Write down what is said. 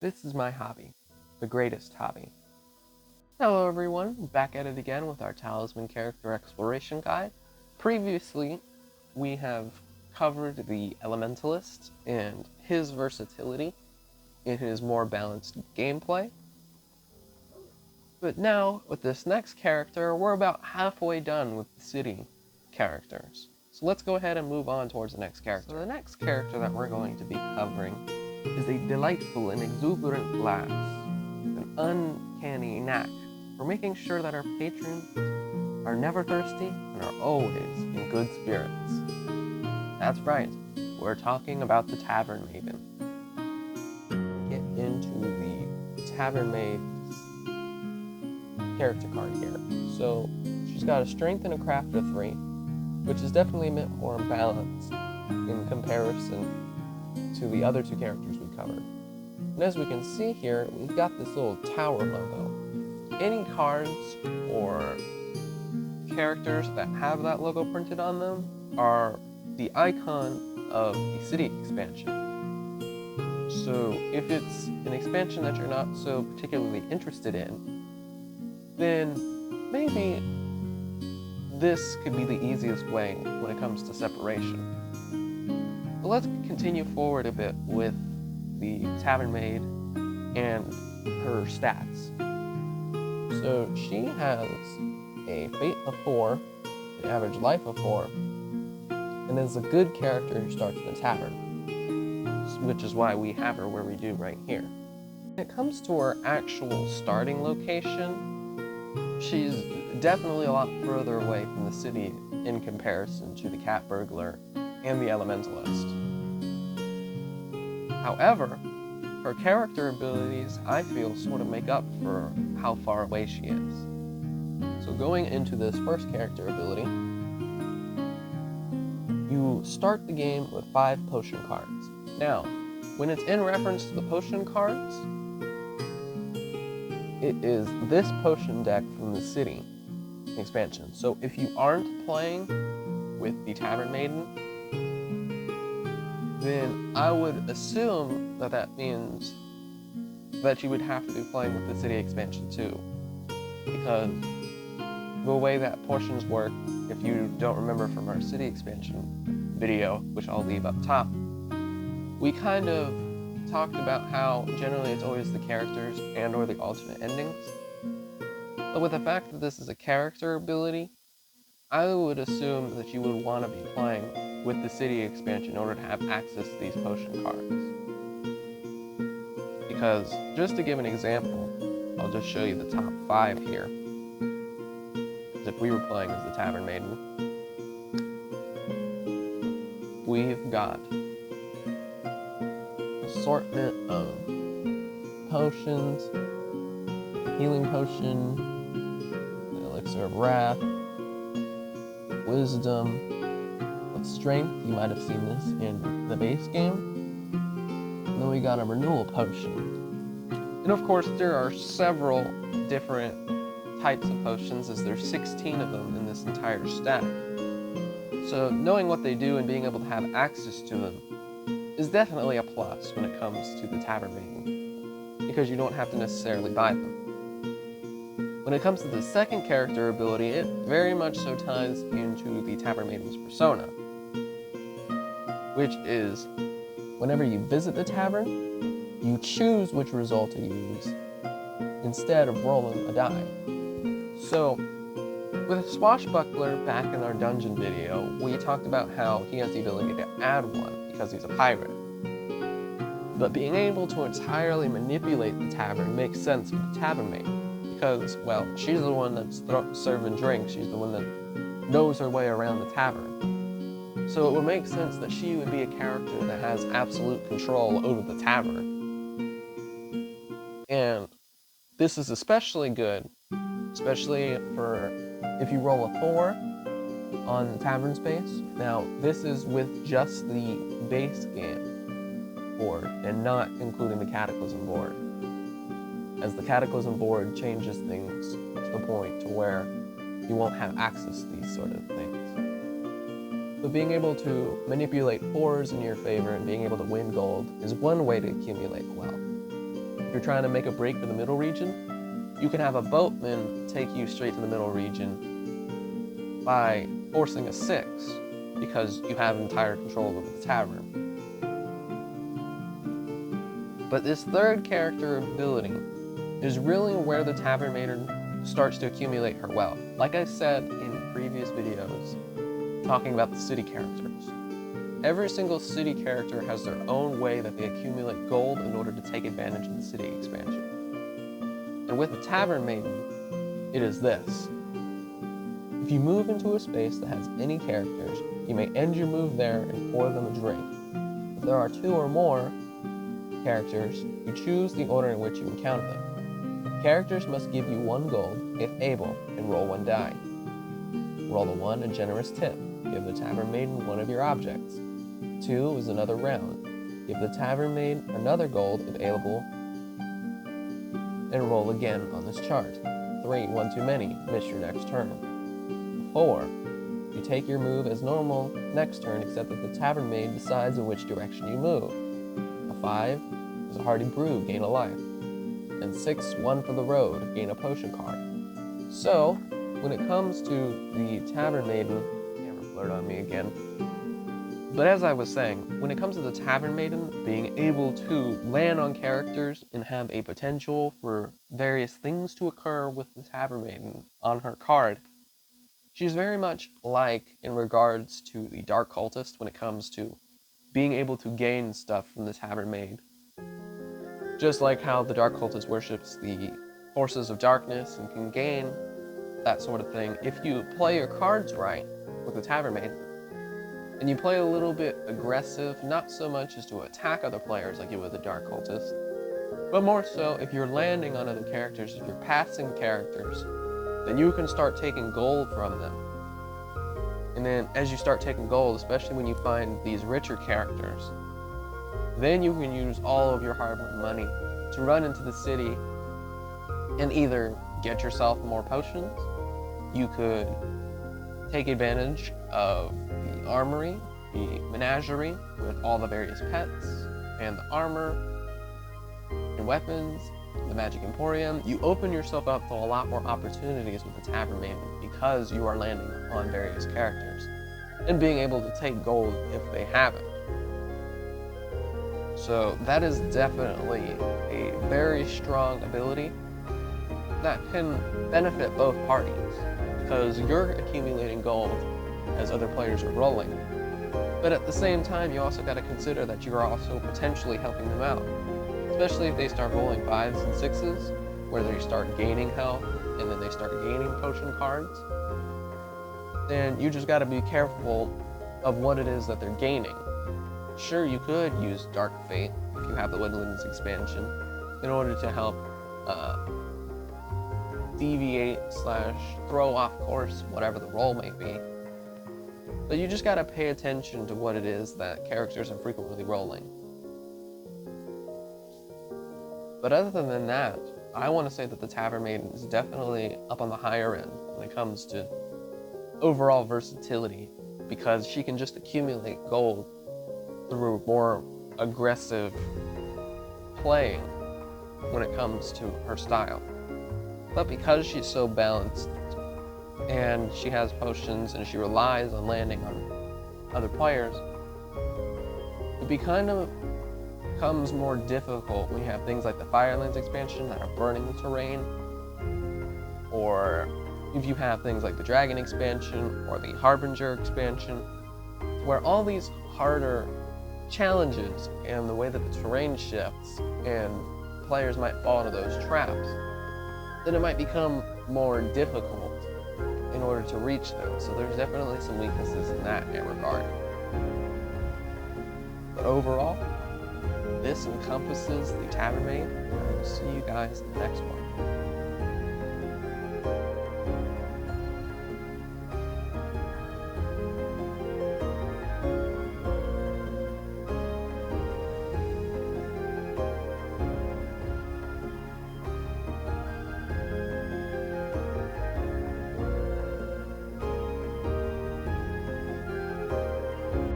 This is my hobby, the greatest hobby. Hello everyone, back at it again with our Talisman character exploration guide. Previously, we have covered the Elementalist and his versatility in his more balanced gameplay. But now, with this next character, we're about halfway done with the city characters. So let's go ahead and move on towards the next character. So the next character that we're going to be covering is a delightful and exuberant lass, an uncanny knack for making sure that our patrons are never thirsty and are always in good spirits. That's right, we're talking about the Tavern Maiden. Get into the Tavern Maid's character card here. So she's got a strength and a craft of 3, which is definitely a bit more balanced in comparison to the other 2 characters we covered. And as we can see here, we've got this little tower logo. Any cards or characters that have that logo printed on them are the icon of the city expansion. So if it's an expansion that you're not so particularly interested in, then maybe this could be the easiest way when it comes to separation. But let's continue forward a bit with the Tavern Maid and her stats. So she has a fate of 4, an average life of 4, and is a good character who starts in the tavern, which is why we have her where we do right here. When it comes to her actual starting location, she's definitely a lot further away from the city in comparison to the cat burglar and the elementalist. However, her character abilities, I feel, sort of make up for how far away she is. So going into this first character ability, you start the game with 5 potion cards. Now, when it's in reference to the potion cards, it is this potion deck from the city expansion. So if you aren't playing with the Tavern Maiden, then I would assume that that means that you would have to be playing with the city expansion too. Because the way that portions work, if you don't remember from our city expansion video, which I'll leave up top, we kind of talked about how generally it's always the characters and or the alternate endings. But with the fact that this is a character ability, I would assume that you would want to be playing with the city expansion in order to have access to these potion cards. Because, just to give an example, I'll just show you the top 5 here. As if we were playing as the Tavern Maiden. We've got assortment of potions, healing potion, the elixir of wrath, wisdom, of strength. You might have seen this in the base game. And then we got a renewal potion. And of course there are several different types of potions, as there's 16 of them in this entire stack. So knowing what they do and being able to have access to them is definitely a plus when it comes to the Tavern Maiden, because you don't have to necessarily buy them. When it comes to the second character ability, it very much so ties into the Tavern Maiden's persona, which is whenever you visit the tavern, you choose which result to use instead of rolling a die. So, with Swashbuckler back in our dungeon video, we talked about how he has the ability to add 1 because he's a pirate. But being able to entirely manipulate the tavern makes sense for the Tavern Maid, because, well, she's the one that's serving drinks, she's the one that knows her way around the tavern. So it would make sense that she would be a character that has absolute control over the tavern. And this is especially good, especially for if you roll a 4 on the tavern space. Now, this is with just the base game board and not including the Cataclysm board, as the Cataclysm board changes things to the point to where you won't have access to these sort of things. But being able to manipulate 4s in your favor and being able to win gold is one way to accumulate wealth. if you're trying to make a break for the middle region, you can have a boatman take you straight to the middle region by forcing a 6, because you have entire control over the tavern. But this third character ability is really where the Tavern Maid starts to accumulate her wealth. Like I said in previous videos, talking about the city characters. Every single city character has their own way that they accumulate gold in order to take advantage of the city expansion. And with the Tavern Maiden, it is this. If you move into a space that has any characters, you may end your move there and pour them a drink. If there are 2 or more characters, you choose the order in which you encounter them. Characters must give you 1 gold, if able, and roll 1 die. Roll a 1, a generous tip. Give the Tavern Maiden 1 of your objects. 2 is another round. Give the Tavern Maid another gold, if able, and roll again on this chart. 3, 1 too many, miss your next turn. 4, you take your move as normal next turn, except that the Tavern Maid decides in which direction you move. 5 is a hearty brew, gain a life. And 6, 1 for the road, gain a potion card. So, when it comes to the Tavern Maiden, camera blurred on me again. But as I was saying, when it comes to the Tavern Maiden being able to land on characters and have a potential for various things to occur with the Tavern Maiden on her card, she's very much like in regards to the Dark Cultist when it comes to being able to gain stuff from the Tavern Maid. Just like how the Dark Cultist worships the forces of darkness and can gain that sort of thing, if you play your cards right with the Tavern Maid, and you play a little bit aggressive, not so much as to attack other players like you would the Dark Cultist, but more so if you're landing on other characters, if you're passing characters, then you can start taking gold from them. And then as you start taking gold, especially when you find these richer characters, then you can use all of your hard-earned money to run into the city and either get yourself more potions, you could take advantage of the armory, the menagerie with all the various pets, and the armor, and weapons, the magic emporium. You open yourself up to a lot more opportunities with the Tavern Maiden because you are landing on various characters and being able to take gold if they have it. So that is definitely a very strong ability that can benefit both parties because you're accumulating gold as other players are rolling. But at the same time, you also got to consider that you are also potentially helping them out. Especially if they start rolling 5s and 6s, where they start gaining health, and then they start gaining potion cards. Then you just got to be careful of what it is that they're gaining. Sure, you could use Dark Fate, if you have the Woodlands expansion, in order to help deviate / throw off course, whatever the role may be. But you just got to pay attention to what it is that characters are frequently rolling. But other than that, I want to say that the Tavern Maiden is definitely up on the higher end when it comes to overall versatility, because she can just accumulate gold through more aggressive playing when it comes to her style. But because she's so balanced, and she has potions, and she relies on landing on other players, it becomes more difficult when you have things like the Firelands expansion that are burning the terrain, or if you have things like the Dragon expansion or the Harbinger expansion, where all these harder challenges and the way that the terrain shifts and players might fall into those traps, then it might become more difficult in order to reach them. So there's definitely some weaknesses in that regard. But overall, this encompasses the Tavern Maid, and I will see you guys in the next one.